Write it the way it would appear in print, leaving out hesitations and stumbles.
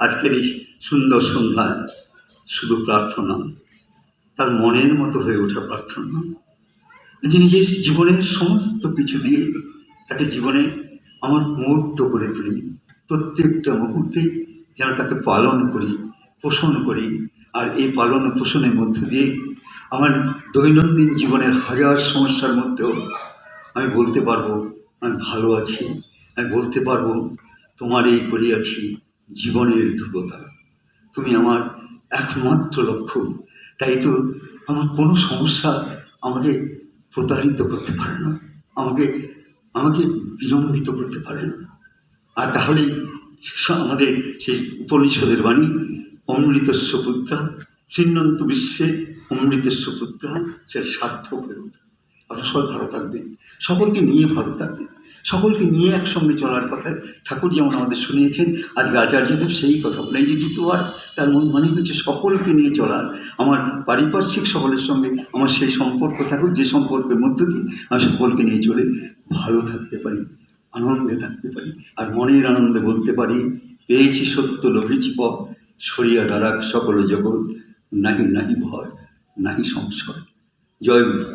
আজকের এই সুন্দর সন্ধ্যায় শুধু প্রার্থনা, তার মনের মতো হয়ে ওঠা প্রার্থনা, যে নিজের জীবনের সমস্ত কিছু দিয়ে তাকে জীবনে আমার মুহূর্ত করে তুলি, প্রত্যেকটা মুহূর্তে যেন তাকে পালন করি, পোষণ করি। আর এই পালন ও পোষণের মধ্য দিয়ে আমার দৈনন্দিন জীবনের হাজার সমস্যার মধ্যেও আমি বলতে পারবো আমি ভালো আছি, আমি বলতে পারবো তোমার এই করিয়াছি জীবনের ধ্রুবতা, তুমি আমার একমাত্র লক্ষ্য। তাই তো আমার কোনো সমস্যা আমাকে প্রতারিত করতে পারে না, আমাকে আমাকে বিলম্বিত করতে পারে না। আর তাহলেই আমাদের সেই উপনিষদের বাণী, অমৃতস্য পুত্রা চিন্নন্ত বিশ্বে অমৃতস্য পুত্রা, সে সার্থক হয়ে ওঠে। আপনারা সবাই ভালো থাকবেন, সকলকে নিয়ে ভালো থাকবেন, সকলকে নিয়ে একসঙ্গে চলার কথা ঠাকুর যেমন আমাদের শুনিয়েছেন। আজকে আচার্যদেব সেই কথা বলে, এই যে দ্বিতীয়বার তার মানে হচ্ছে সকলকে নিয়ে চলার। আমার পারিপার্শ্বিক সকলের সঙ্গে আমার সেই সম্পর্ক থাকুক, যে সম্পর্কের মধ্য দিয়ে আমি সকলকে নিয়ে চলে ভালো থাকতে পারি, আনন্দে থাকতে পারি। আর মনের আনন্দে বলতে পারি, পেয়েছি সত্য লোভেছি পথ, সরিয়া দাঁড়াক সকল জগৎ, নাহি নাহি ভয় নাহি সংশয়। জয় গুরু।